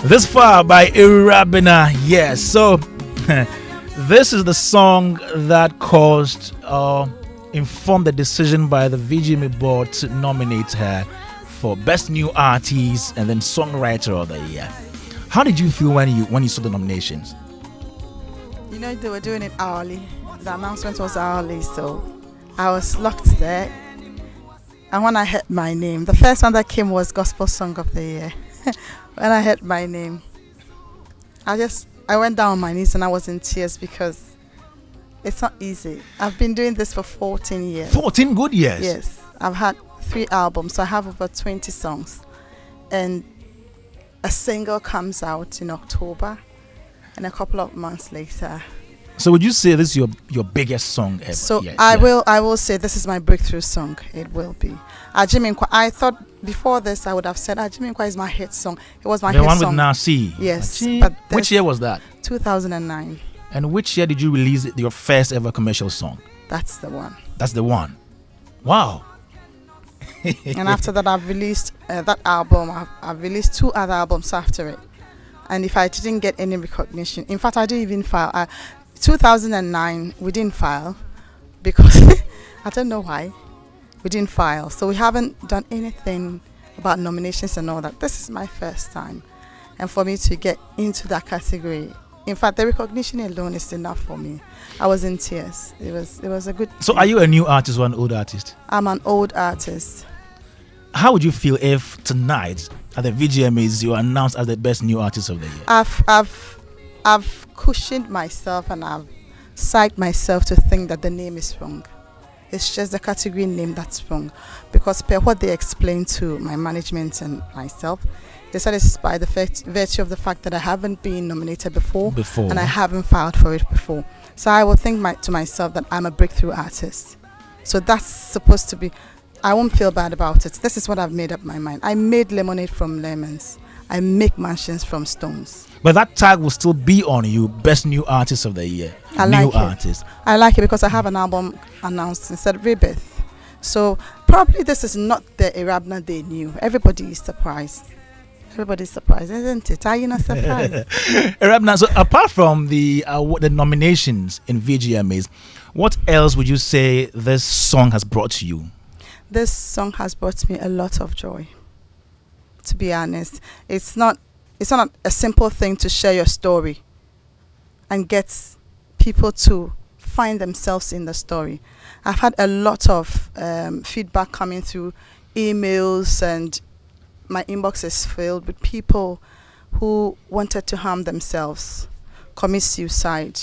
This Far by Irabina. Yes, so this is the song that caused informed the decision by the VGMA board to nominate her for Best New Artist and then Songwriter of the Year. How did you feel when you saw the nominations? You know, they were doing it hourly. The announcement was hourly, so I was locked there. And when I heard my name, the first one that came was Gospel Song of the Year. When I heard my name, I went down on my knees and I was in tears because it's not easy. I've been doing this for 14 years. 14 good years? Yes. I've had 3 albums, so I have over 20 songs. And a single comes out in October, and a couple of months later. So would you say this is your biggest song ever? So I will say this is my breakthrough song. It will be. Ajiminkwa. I thought before this I would have said Ajiminkwa is my hit song. It was my hit song. The one with Nasi. Yes. But which year was that? 2009. And which year did you release your first ever commercial song? That's the one. That's the one. Wow. And after that, I've released that album. I've released 2 other albums after it. And if I didn't get any recognition, in fact, I didn't even file. 2009, we didn't file because I don't know why we didn't file. So we haven't done anything about nominations and all that. This is my first time, and for me to get into that category, in fact, the recognition alone is enough for me. I was in tears. It was a good. So, are you a new artist or an old artist? I'm an old artist. How would you feel if tonight at the VGMAs you are announced as the best new artist of the year? I've cushioned myself and I've psyched myself to think that the name is wrong. It's just the category name that's wrong, because per what they explained to my management and myself, they said it's by the virtue of the fact that I haven't been nominated before and I haven't filed for it before. So I will think to myself that I'm a breakthrough artist. So that's supposed to be, I won't feel bad about it. This is what I've made up my mind. I made lemonade from lemons. I make mansions from stones. But that tag will still be on you, Best New Artist of the Year. I like it because I have an album announced instead Rebirth. So probably this is not the Irabna they knew. Everybody is surprised. Everybody's surprised, isn't it? Are you not surprised? Irabna, so apart from the nominations in VGMAs, what else would you say this song has brought to you? This song has brought me a lot of joy. To be honest, it's not a simple thing to share your story and get people to find themselves in the story. I've had a lot of feedback coming through emails, and my inbox is filled with people who wanted to harm themselves, commit suicide,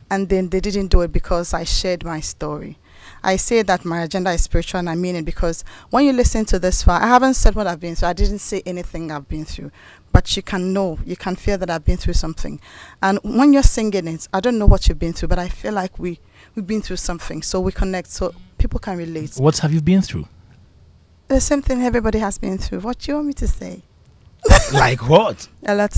and then they didn't do it because I shared my story. I say that my agenda is spiritual, and I mean it, because when you listen to this far, I haven't said what I've been through. I didn't say anything I've been through, but you can feel that I've been through something. And when you're singing it, I don't know what you've been through, but I feel like we've been through something, so we connect, so people can relate. What have you been through? The same thing everybody has been through. What do you want me to say? Like what? A lot.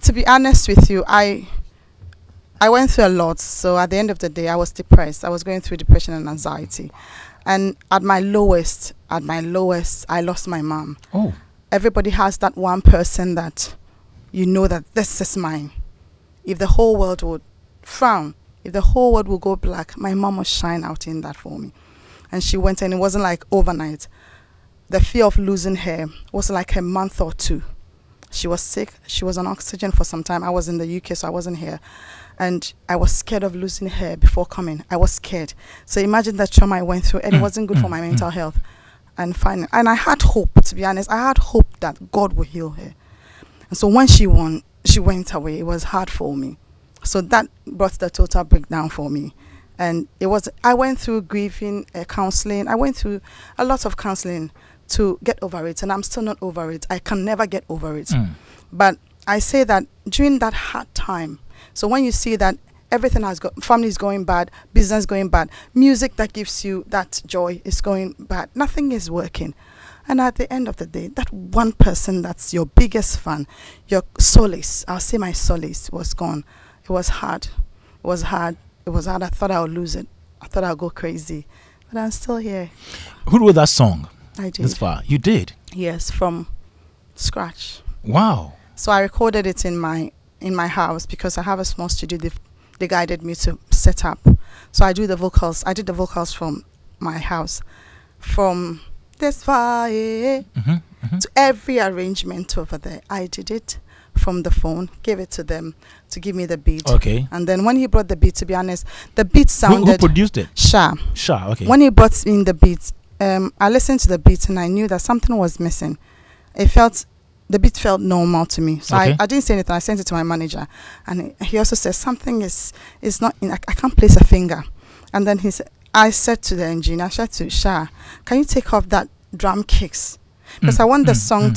To be honest with you, I went through a lot, so at the end of the day, I was depressed. I was going through depression and anxiety. And at my lowest, I lost my mom. Oh. Everybody has that one person that you know that this is mine. If the whole world would frown, if the whole world would go black, my mom would shine out in that for me. And she went, and it wasn't like overnight. The fear of losing her was like a month or 2. She was sick. She was on oxygen for some time. I was in the UK, so I wasn't here. And I was scared of losing her before coming. I was scared. So imagine that trauma I went through, and it wasn't good for my mental health. And I had hope, to be honest. I had hope that God would heal her. And so when she went away. It was hard for me. So that brought the total breakdown for me. And I went through grieving, counseling. I went through a lot of counseling to get over it, and I'm still not over it. I can never get over it. But I say that during that hard time, so when you see that everything family is going bad, business going bad, music that gives you that joy is going bad, nothing is working. And at the end of the day, that one person that's your biggest fan, your solace, I'll say my solace, was gone. It was hard. It was hard. I thought I would lose it. I thought I would go crazy. But I'm still here. Who wrote that song? I did. This far? You did? Yes, from scratch. Wow. So I recorded it in my house because I have a small studio. They guided me to set up. So I did the vocals from my house, from this fire to every arrangement over there. I did it from the phone, gave it to them to give me the beat. Okay. And then when he brought the beat, to be honest, the beat sounded. Who produced it? Sha. Okay. When he brought in the beat, I listened to the beat and I knew that something was missing. The beat felt normal to me. So Okay. I didn't say anything. I sent it to my manager. And he also said something is not in, I can't place a finger. And then I said to the engineer, I said to Sha, can you take off that drum kicks? Because I want the song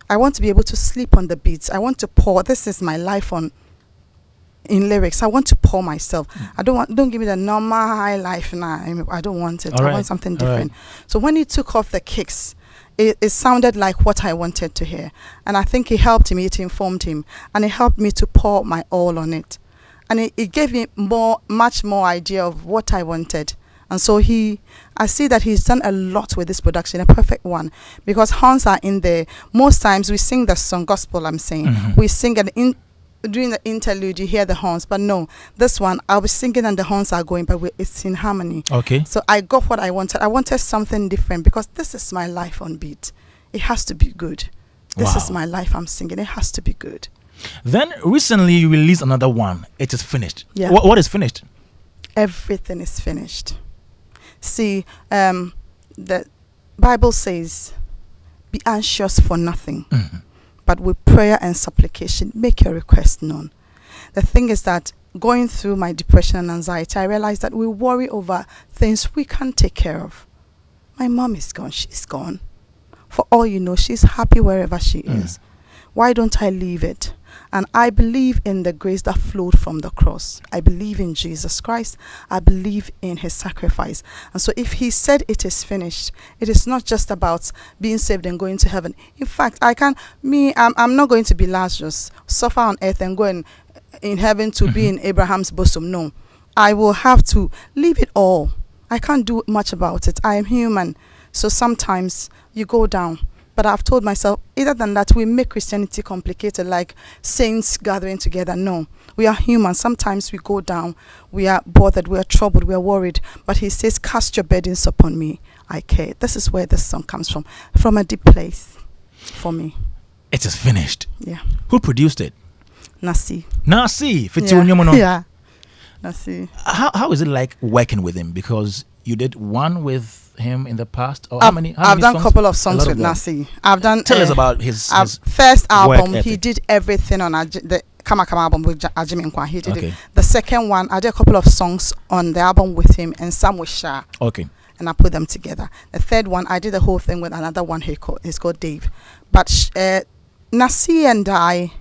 I want to be able to sleep on the beats. I want to pour. This is my life in lyrics. I want to pour myself. Don't give me the normal high life now. I don't want it. I want something different. So when he took off the kicks, it sounded like what I wanted to hear. And I think it helped him, it informed him, and it helped me to pour my all on it. And it gave me much more idea of what I wanted. And so I see that he's done a lot with this production, a perfect one, because horns are in there. Most times we sing the song, gospel I'm saying, we sing it during the interlude, you hear the horns, but no, this one, I'll be singing and the horns are going, but it's in harmony. Okay. So I got what I wanted. I wanted something different because this is my life on beat. It has to be good. This is my life I'm singing. It has to be good. Then recently you released another one. It is finished. Yeah. What is finished? Everything is finished. See, the Bible says, be anxious for nothing. But with prayer and supplication, make your request known. The thing is that going through my depression and anxiety, I realized that we worry over things we can't take care of. My mom is gone. She's gone. For all you know, she's happy wherever she is. Why don't I leave it? And I believe in the grace that flowed from the cross. I believe in Jesus Christ. I believe in his sacrifice. And so if he said it is finished, it is not just about being saved and going to heaven. In fact, I'm not going to be Lazarus, suffer on earth and go in heaven to be in Abraham's bosom. No, I will have to leave it all. I can't do much about it. I am human. So sometimes you go down. But I've told myself, either than that, we make Christianity complicated, like saints gathering together. No, we are human. Sometimes we go down. We are bothered. We are troubled. We are worried. But he says, cast your burdens upon me. I care. This is where this song comes from a deep place for me. It is finished. Yeah. Who produced it? Nasi. Yeah. Nasi. How is it like working with him? Because you did one with him in the past, or I've done a couple of songs with Nasi. Tell us about his first album. work He ethic. did everything on the Kama Kama album with Ajimi Nkwa. He did Okay. it. The second one, I did a couple of songs on the album with him and some with Sha. Okay. And I put them together. The third one, I did the whole thing with another one. He's called Dave. But Nasi and I,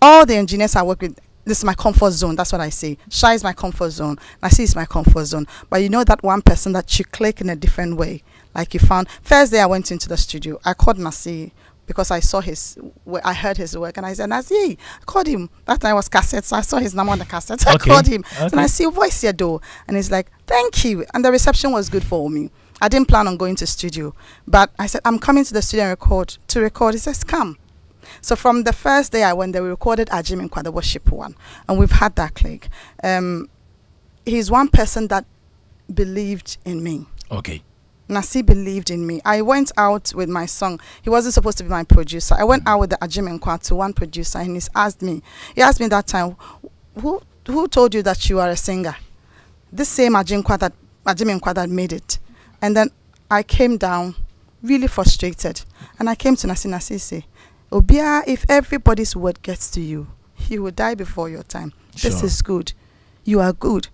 all the engineers I work with, this is my comfort zone. That's what I say. Shy is my comfort zone. Nasi is my comfort zone. But you know that one person that you click in a different way. Like you found. First day I went into the studio. I called Nasi because I saw I heard his work. And I said, Nasi, I called him. That time I was cassette. So I saw his number on the cassette. I called him. Okay. And I see your voice here though. And he's like, thank you. And the reception was good for me. I didn't plan on going to studio. But I said, I'm coming to the studio to record. He says, come. So from the first day I went there, we recorded Ajimi Nkwa, the worship one, and we've had that click. He's one person that believed in me. Okay. Nasi believed in me. I went out with my song. He wasn't supposed to be my producer. I went out with the Ajimi Nkwa to one producer, and he asked me that time, who told you that you are a singer? This same Ajimi Nkwa that made it. And then I came down really frustrated, and I came to Nasi say, Obia, if everybody's word gets to you, you will die before your time. Sure. This is good. You are good.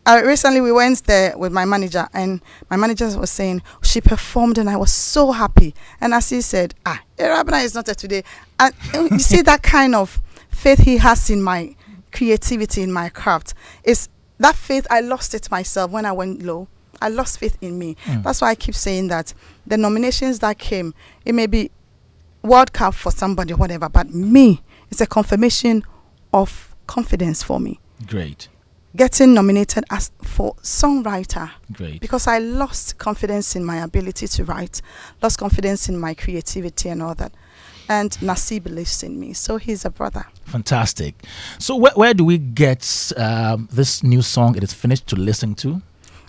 Recently, we went there with my manager, and my manager was saying she performed, and I was so happy. And as he said, Rabina is not here today. And you see that kind of faith he has in my creativity, in my craft. Is that faith, I lost it myself when I went low. I lost faith in me. That's why I keep saying that the nominations that came, it may be World Cup for somebody or whatever, but me, it's a confirmation of confidence for me. Great. Getting nominated as for songwriter. Great. Because I lost confidence in my ability to write, lost confidence in my creativity and all that. and Nasi believes in me, so he's a brother. Fantastic. So where do we get this new song? It is finished to listen to.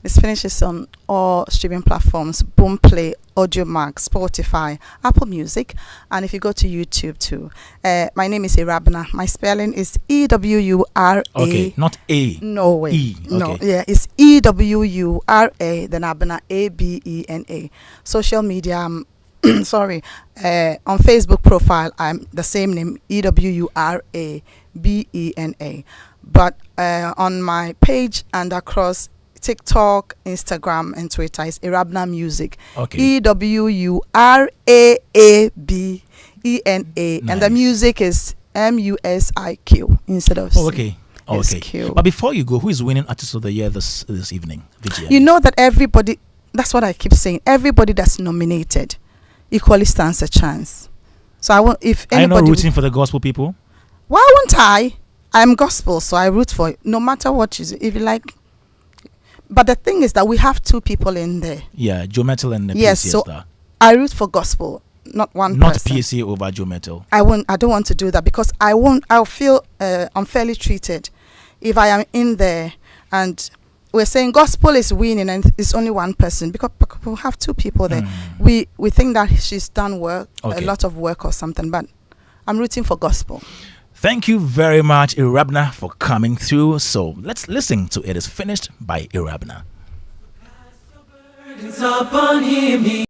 This finishes on all streaming platforms: Boomplay, Audiomack, Spotify, Apple Music, and if you go to YouTube too. My name is Irabna. My spelling is Ewura. Okay, not A. No way. E. No, Okay. yeah, it's Ewura. Then Abena, Abena. Social media. Sorry. On Facebook profile, I'm the same name, Ewura Bena. But on my page and across TikTok, Instagram, and Twitter is Irabna Music. Okay. Ewurabena. Nice. And the music is Musiq instead of Oh, okay. Okay. SQ. But before you go, who is winning Artist of the Year this evening? VGM? You know that everybody, that's what I keep saying, everybody that's nominated equally stands a chance. So I want, if Are you not anybody, rooting for the gospel people? why won't I? I'm gospel, so I root for it, no matter what you, if you like. But the thing is that we have two people in there. Yeah, Joe Metal and the Yes, PCA so star. I root for gospel, not one Not person. PCA over Joe Metal. I don't want to do that because I'll feel unfairly treated if I am in there and we're saying gospel is winning and it's only one person, because we have two people there. We think that she's done work, Okay. a lot of work or something, but I'm rooting for gospel. Thank you very much, Irabna, for coming through. So let's listen to It Is Finished by Irabna. Upon him,